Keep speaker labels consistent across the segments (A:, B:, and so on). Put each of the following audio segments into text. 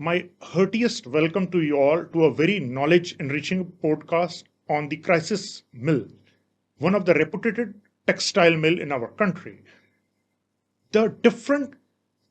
A: my heartiest welcome to you all to a very knowledge enriching podcast on the crisis mill, one of the reputed textile mill in our country. The different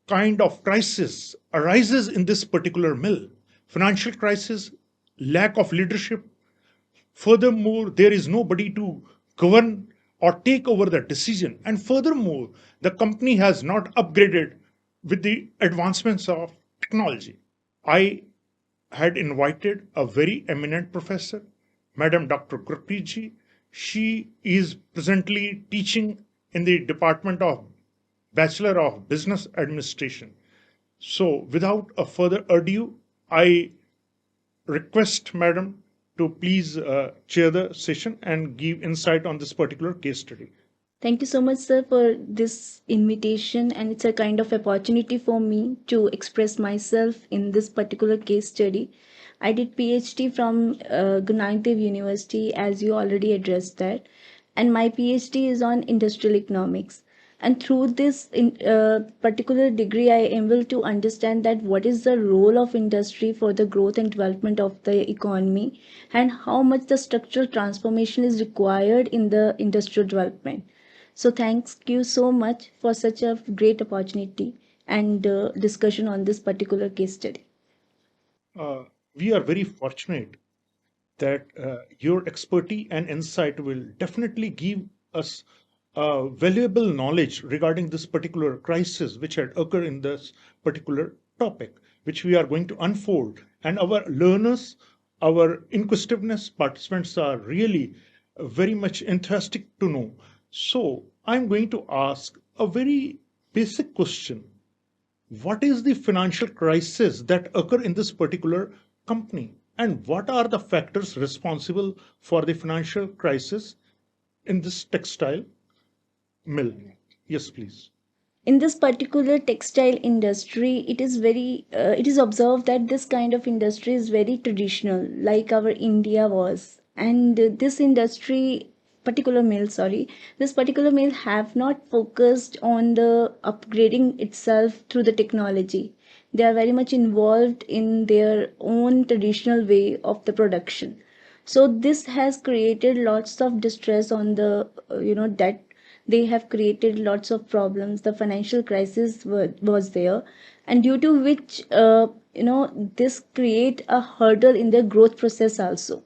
A: kind of crisis arises in this particular mill. Financial crisis, lack of leadership. Furthermore, there is nobody to govern or take over the decision. And furthermore, the company has not upgraded with the advancements of technology. I had invited a very eminent professor, Madam Dr. Gurpreet ji. She is presently teaching in the Department of Bachelor of Business Administration. So, without a further ado, I request Madam to please chair the session and give insight on this particular case study.
B: Thank you so much, sir, for this invitation, and it's a kind of opportunity for me to express myself in this particular case study. I did PhD from Guru Nanak Dev University, as you already addressed that, and my PhD is on industrial economics. And through this particular degree, I am able to understand that what is the role of industry for the growth and development of the economy, and how much the structural transformation is required in the industrial development. So thanks you so much for such a great opportunity and discussion on this particular case study.
A: We are very fortunate that your expertise and insight will definitely give us valuable knowledge regarding this particular crisis which had occurred in this particular topic, which we are going to unfold. And our learners, our inquisitiveness participants are really very much enthusiastic to know. So I'm going to ask a very basic question. What is the financial crisis that occur in this particular company? And what are the factors responsible for the financial crisis in this textile mill? Yes, please.
B: In this particular textile industry, it is observed that this kind of industry is very traditional, like our India was. And this industry, particular mill, sorry, this particular mill have not focused on the upgrading itself through the technology. They are very much involved in their own traditional way of the production. So this has created lots of distress on the debt. They have created lots of problems. The financial crisis was there, and due to which this create a hurdle in their growth process also.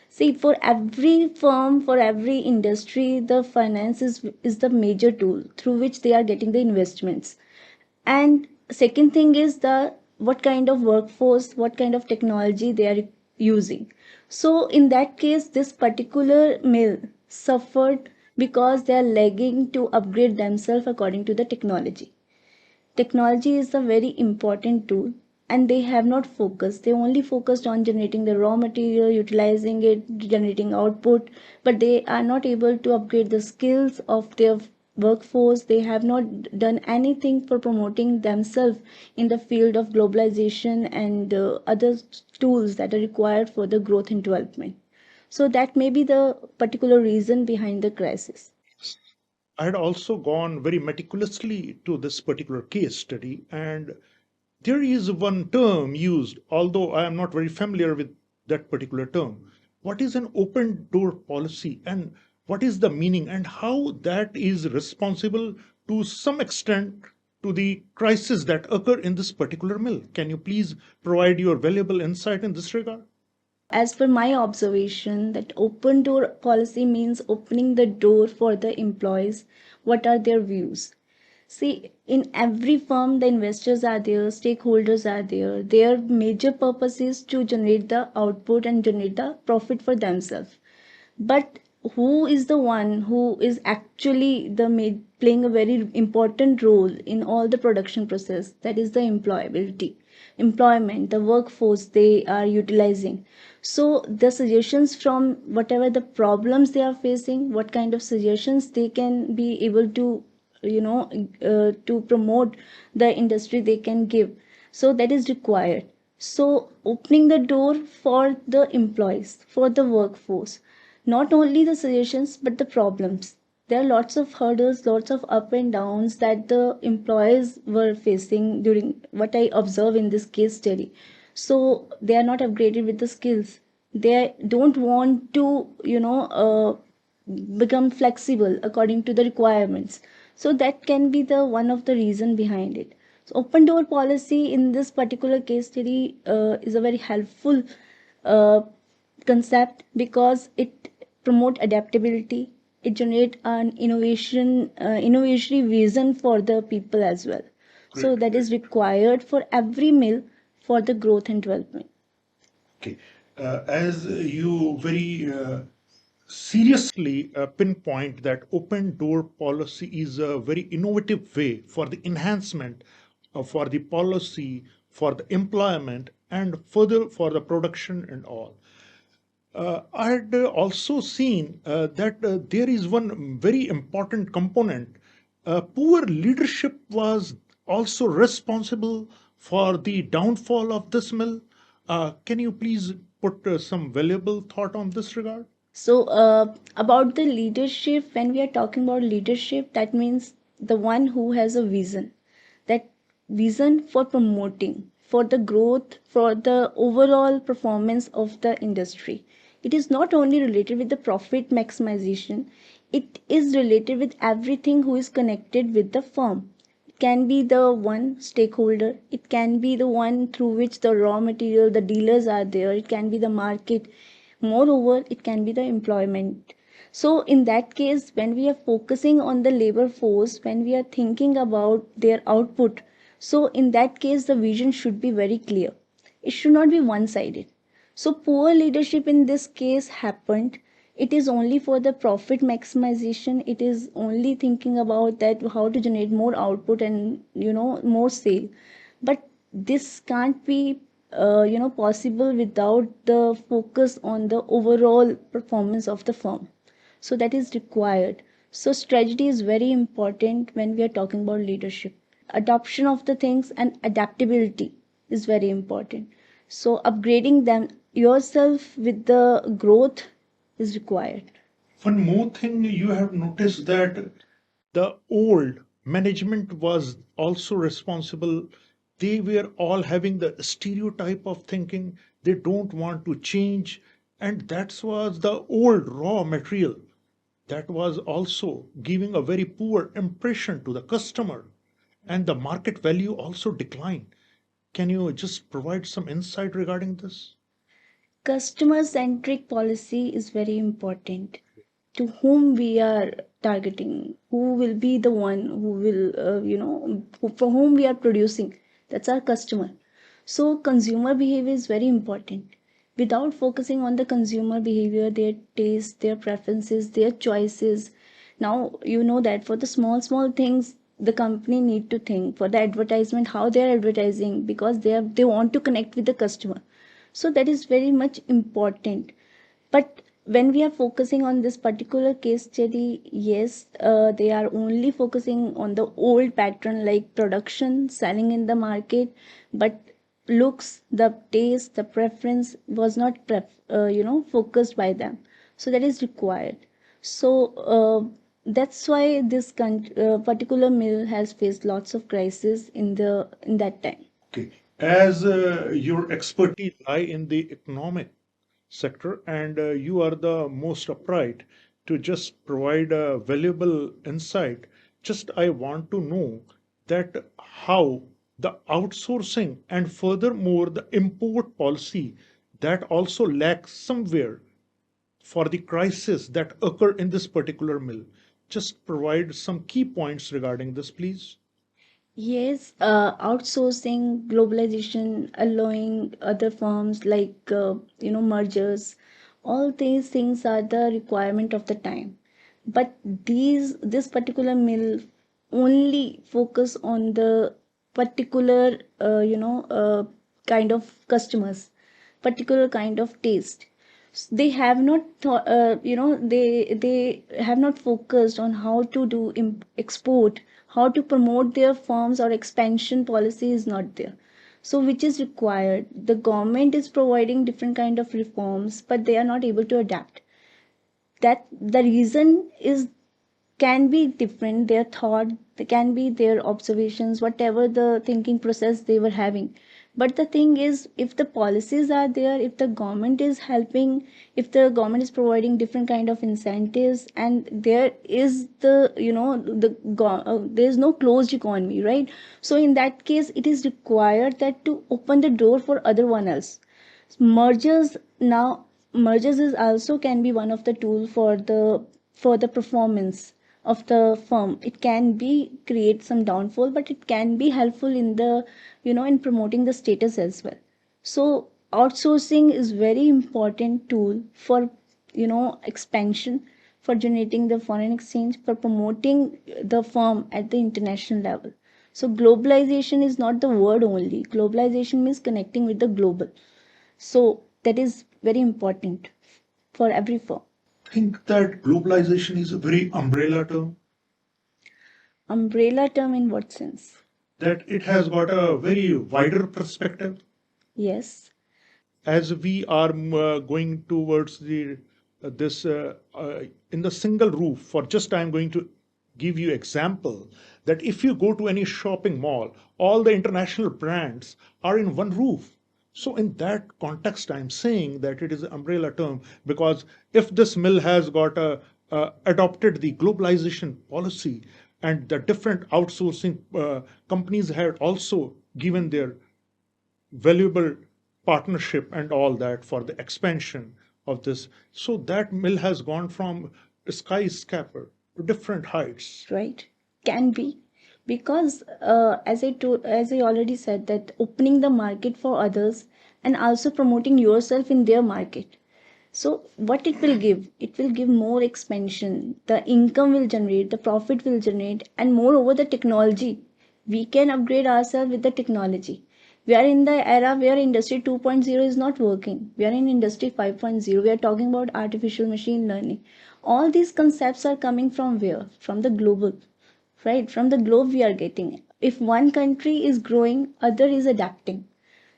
B: See, for every firm, for every industry, the finance is the major tool through which they are getting the investments. And second thing is the what kind of workforce, what kind of technology they are using. So in that case, this particular mill suffered because they are lagging to upgrade themselves according to the technology. Technology is a very important tool, and they have not focused. They only focused on generating the raw material, utilizing it, generating output, but they are not able to upgrade the skills of their workforce. They have not done anything for promoting themselves in the field of globalization and other tools that are required for the growth and development. So that may be the particular reason behind the crisis.
A: I had also gone very meticulously to this particular case study, and there is one term used, although I am not very familiar with that particular term. What is an open door policy, and what is the meaning, and how that is responsible to some extent to the crisis that occur in this particular mill? Can you please provide your valuable insight in this regard?
B: As per my observation, that open door policy means opening the door for the employees. What are their views? See, in every firm, the investors are there, stakeholders are there. Their major purpose is to generate the output and generate the profit for themselves. But who is the one who is actually playing a very important role in all the production process? That is the employment, the workforce they are utilizing. So the suggestions from whatever the problems they are facing, what kind of suggestions they can be able to to promote the industry they can give, so that is required. So opening the door for the employees, for the workforce, not only the suggestions but the problems. There are lots of hurdles, lots of up and downs that the employees were facing during what I observe in this case study. So they are not upgraded with the skills. They don't want to, become flexible according to the requirements. So that can be the one of the reason behind it. So open door policy in this particular case study is a very helpful uh, concept because it promote adaptability. It generate an innovation vision for the people as well. So
A: Great,
B: that
A: great.
B: is required for every mill for the growth and development.
A: Okay. As you very seriously pinpoint that open door policy is a very innovative way for the enhancement for the policy, for the employment, and further for the production and all. I had also seen that there is one very important component. Poor leadership was also responsible for the downfall of this mill. Can you please put some valuable thought on this regard?
B: So, about the leadership, when we are talking about leadership, that means the one who has a vision, that vision for promoting, for the growth, for the overall performance of the industry. It is not only related with the profit maximization, it is related with everything who is connected with the firm. It can be the one stakeholder, it can be the one through which the raw material, the dealers are there, it can be the market, moreover it can be the employment. So in that case, when we are focusing on the labor force, when we are thinking about their output, so in that case the vision should be very clear. It should not be one sided. So poor leadership in this case happened. It is only for the profit maximization. It is only thinking about that how to generate more output and more sale. But this can't be possible without the focus on the overall performance of the firm. So that is required. So strategy is very important when we are talking about leadership. Adoption of the things and adaptability is very important. So upgrading them yourself with the growth is required.
A: One more thing you have noticed that the old management was also responsible. They were all having the stereotype of thinking. They don't want to change. And that was the old raw material that was also giving a very poor impression to the customer. And the market value also declined. Can you just provide some insight regarding this?
B: Customer centric policy is very important. To whom we are targeting, who will be the one who will, for whom we are producing, that's our customer. So consumer behavior is very important. Without focusing on the consumer behavior, their taste, their preferences, their choices, now you know that for the small things the company need to think for the advertisement, how they are advertising, because they want to connect with the customer. So that is very much important. But when we are focusing on this particular case study, yes, they are only focusing on the old pattern like production, selling in the market, but looks, the taste, the preference was not focused by them. So that is required. So that's why this particular mill has faced lots of crisis in that time.
A: Okay. As your expertise lie in the economic sector and you are the most upright to just provide a valuable insight, just I want to know that how the outsourcing and furthermore the import policy that also lacks somewhere for the crisis that occur in this particular mill. Just provide some key points regarding this, please.
B: Yes, outsourcing, globalization, allowing other firms like mergers, all these things are the requirement of the time. But this particular mill only focus on the particular kind of customers, particular kind of taste. They have not thought, they have not focused on how to do export, how to promote their firms, or expansion policy is not there. So which is required, the government is providing different kind of reforms but they are not able to adapt. That the reason is can be different, their thought, they can be their observations, whatever the thinking process they were having. But the thing is, if the policies are there, if the government is helping, if the government is providing different kind of incentives, and there is the, there is no closed economy, right? So in that case, it is required that to open the door for other one else. Mergers now, mergers is also can be one of the tool for the performance of the firm. It can be create some downfall, but it can be helpful in the, in promoting the status as well. So outsourcing is very important tool for, expansion, for generating the foreign exchange, for promoting the firm at the international level. So globalization is not the word only. Globalization means connecting with the global. So that is very important for every firm.
A: Think that globalization is a very umbrella term,
B: Umbrella term in what sense?
A: that it has got a very wider perspective.
B: Yes.
A: As we are going towards the this in the single roof, for just I'm going to give you example that if you go to any shopping mall, all the international brands are in one roof. So in that context, I'm saying that it is an umbrella term, because if this mill has got a adopted the globalization policy, and the different outsourcing companies had also given their valuable partnership and all that for the expansion of this. So that mill has gone from skyscraper to different heights.
B: Right, can be, because as I already said, that opening the market for others and also promoting yourself in their market. So what it will give, it will give more expansion, the income will generate, the profit will generate, and moreover the technology, we can upgrade ourselves with the technology. We are in the era where industry 2.0 is not working, we are in industry 5.0, we are talking about artificial machine learning. All these concepts are coming from where? From the global, right? From the globe we are getting it. If one country is growing, other is adapting.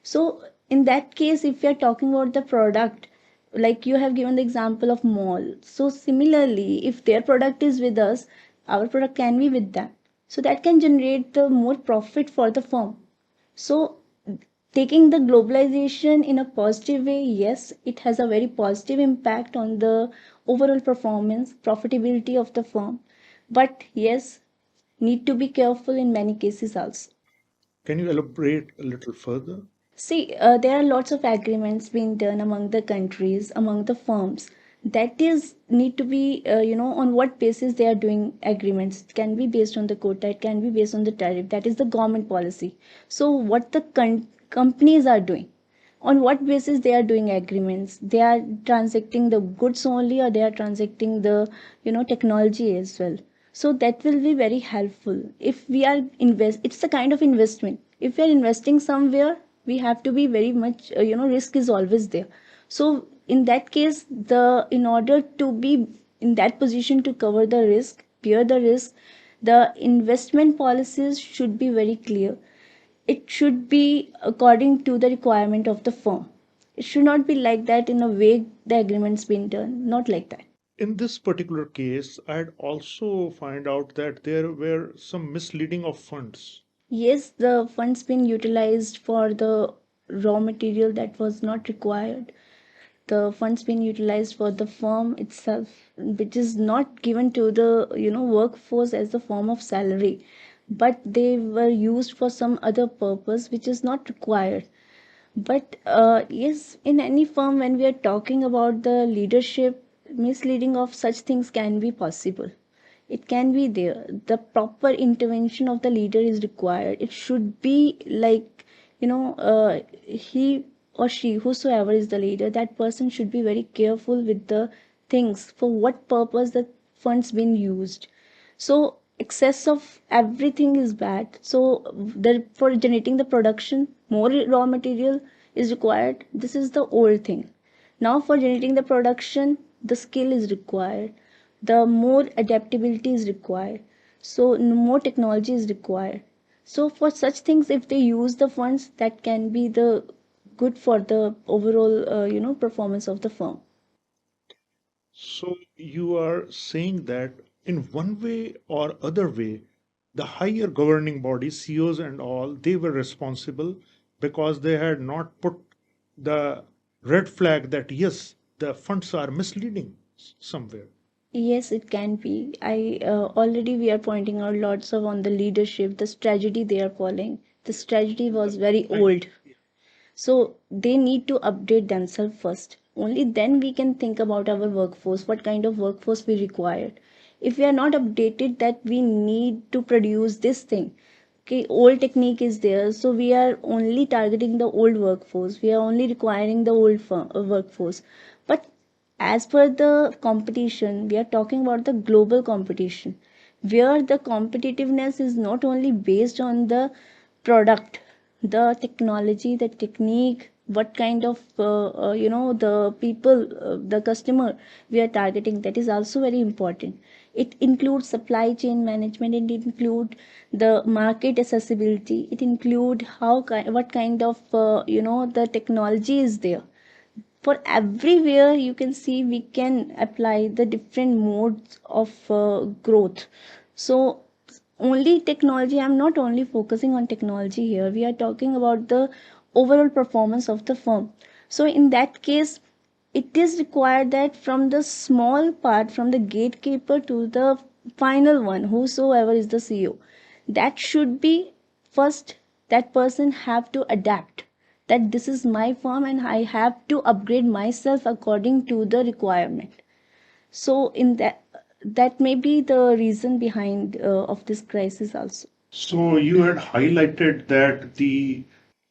B: So in that case, if we are talking about the product, like you have given the example of mall, so similarly, if their product is with us, our product can be with them, so that can generate the more profit for the firm. So taking the globalization in a positive way, yes, it has a very positive impact on the overall performance, profitability of the firm. But yes, need to be careful in many cases also.
A: Can you elaborate a little further?
B: See, there are lots of agreements being done among the countries, among the firms. That is need to be, on what basis they are doing agreements. It can be based on the quota, it can be based on the tariff. That is the government policy. So, what the companies are doing, on what basis they are doing agreements? They are transacting the goods only, or they are transacting the, technology as well. So that will be very helpful. If we are invest, it's a kind of investment. If we are investing somewhere, we have to be very much, risk is always there. So in that case, the in order to be in that position to cover the risk, bear the risk, the investment policies should be very clear. It should be according to the requirement of the firm. It should not be like that in a way the agreement's been done. Not like that.
A: In this particular case, I had also find out that there were some misleading of funds.
B: Yes, the funds been utilized for the raw material that was not required. The funds been utilized for the firm itself, which is not given to the, workforce as a form of salary, but they were used for some other purpose which is not required. But yes, in any firm, when we are talking about the leadership, misleading of such things can be possible. It can be there. The proper intervention of the leader is required. It should be like, he or she, whosoever is the leader, that person should be very careful with the things, for what purpose the funds been used. So excess of everything is bad. So the for generating the production, more raw material is required. This is the old thing. Now for generating the production, the skill is required, the more adaptability is required, so more technology is required. So for such things, if they use the funds, that can be the good for the overall, performance of the firm.
A: So you are saying that in one way or other way, the higher governing bodies, CEOs and all, they were responsible because they had not put the red flag that yes, the funds are misleading somewhere.
B: Yes, it can be. I already we are pointing out lots of on the leadership, the strategy they are following. The strategy was very old. So they need to update themselves first. Only then we can think about our workforce, what kind of workforce we require. If we are not updated that we need to produce this thing, okay, old technique is there, so we are only targeting the old workforce. We are only requiring the old workforce. But as per the competition, we are talking about the global competition, where the competitiveness is not only based on the product, the technology, the technique, what kind of the people, the customer we are targeting, that is also very important. It includes supply chain management, it include the market accessibility, it include what kind of the technology is there. For everywhere you can see we can apply the different modes of growth. So only technology, I'm not only focusing on technology here, we are talking about the overall performance of the firm. So in that case, it is required that from the small part, from the gatekeeper to the final one, whosoever is the CEO, that should be first, that person have to adapt that this is my firm and I have to upgrade myself according to the requirement. So in that may be the reason behind of this crisis also.
A: So you had highlighted that the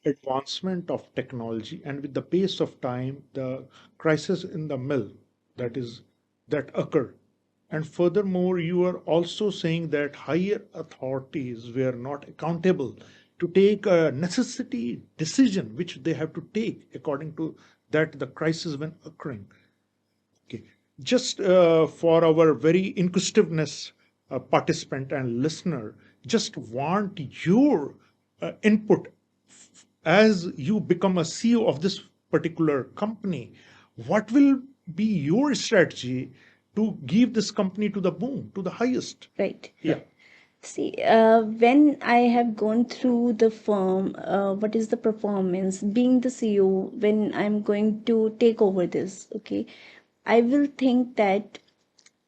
A: advancement of technology and with the pace of time, the crisis in the mill that is that occurred. And furthermore, you are also saying that higher authorities were not accountable to take a necessity decision which they have to take according to that the crisis when occurring. Okay. Just for our very inquisitiveness participant and listener, just want your input as you become a CEO of this particular company. What will be your strategy to give this company to the boom, to the highest?
B: Right.
A: Yeah.
B: See, when I have gone through the firm, what is the performance, being the CEO, when I'm going to take over this, okay, I will think that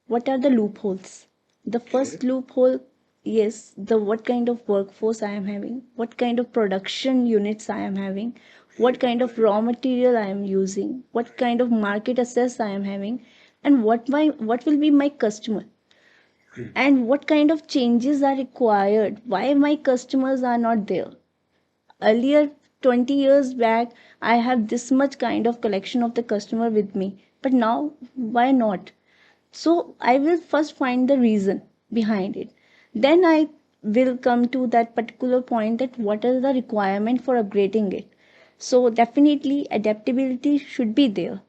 B: what are the loopholes. The first loophole, yes, the what kind of workforce I am having, what kind of production units I am having, what kind of raw material I am using, what kind of market access I am having, and what will be my customer, and what kind of changes are required, why my customers are not there. Earlier, 20 years back, I have this much kind of collection of the customer with me, but now why not? So I will first find the reason behind it. Then I will come to that particular point that what is the requirement for upgrading it. So definitely adaptability should be there.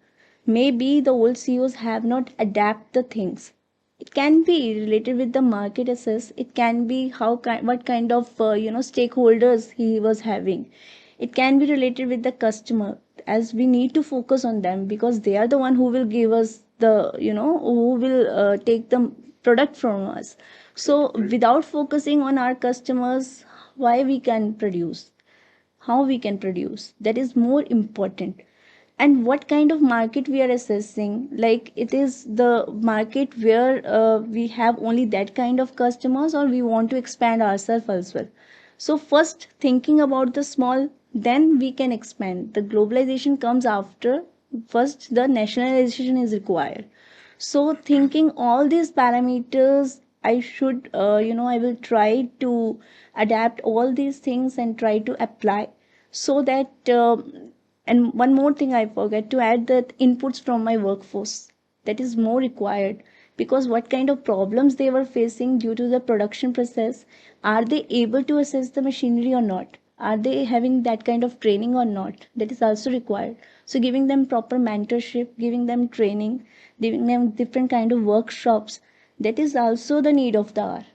B: Maybe the old CEOs have not adapt the things. It can be related with the market access. It can be what kind of stakeholders he was having. It can be related with the customer, as we need to focus on them because they are the one who will give us the who will take the product from us. So without focusing on our customers, why we can produce, how we can produce, that is more important. And what kind of market we are assessing, like it is the market where we have only that kind of customers, or we want to expand ourselves as well. So first thinking about the small, then we can expand. The globalization comes after, first the nationalization is required. So thinking all these parameters, I should I will try to adapt all these things and try to apply, so that and one more thing I forget to add, that inputs from my workforce, that is more required, because what kind of problems they were facing due to the production process, are they able to assess the machinery or not, are they having that kind of training or not, that is also required. So giving them proper mentorship, giving them training, giving them different kind of workshops, that is also the need of the hour.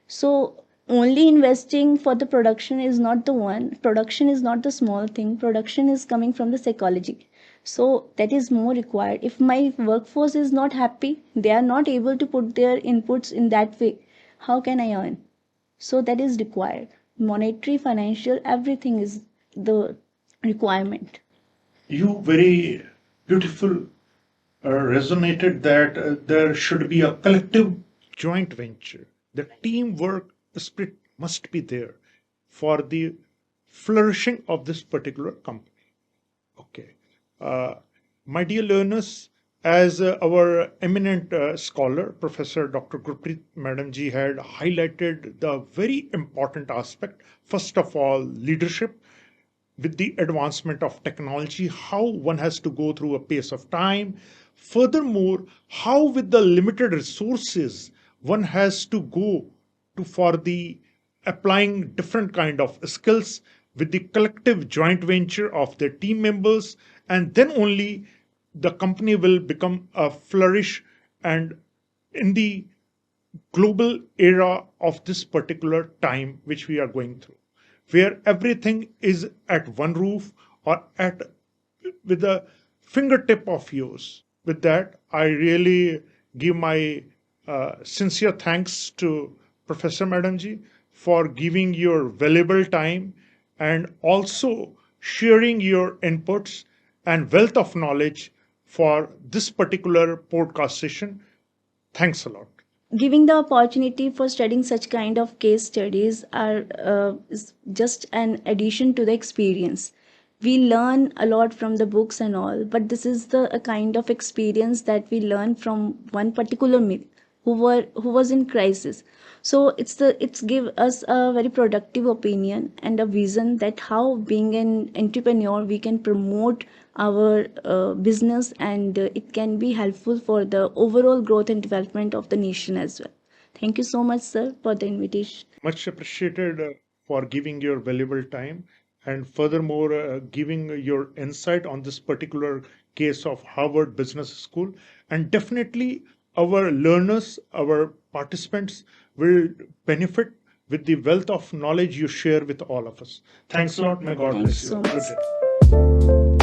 B: So only investing for the production is not the one. Production is not the small thing. Production is coming from the psychology. So that is more required. If my workforce is not happy, they are not able to put their inputs in that way, how can I earn? So that is required. Monetary, financial, everything is the requirement.
A: You very beautiful resonated that there should be a collective joint venture. The teamwork spirit must be there for the flourishing of this particular company. Okay. Uh, my dear learners, as our eminent scholar, Professor Dr. Gurpreet Madam Ji had highlighted the very important aspect, first of all, leadership, with the advancement of technology, how one has to go through a pace of time. Furthermore, how with the limited resources one has to go to for the applying different kind of skills with the collective joint venture of their team members, and then only the company will become a flourish. And in the global era of this particular time which we are going through, where everything is at one roof or at with the fingertip of yours. With that, I really give my sincere thanks to Professor Madam Ji for giving your valuable time and also sharing your inputs and wealth of knowledge for this particular podcast session. Thanks a lot.
B: Giving the opportunity for studying such kind of case studies are is just an addition to the experience. We learn a lot from the books and all, but this is the a kind of experience that we learn from one particular myth who was in crisis. So it's give us a very productive opinion and a vision that how being an entrepreneur we can promote our business, and it can be helpful for the overall growth and development of the nation as well. Thank you so much, sir, for the invitation.
A: Much appreciated for giving your valuable time and furthermore giving your insight on this particular case of Harvard Business School. And definitely, our learners, our participants will benefit with the wealth of knowledge you share with all of us. Thanks a lot. May God
B: Thanks
A: bless you.
B: so
A: Good
B: much.
A: day.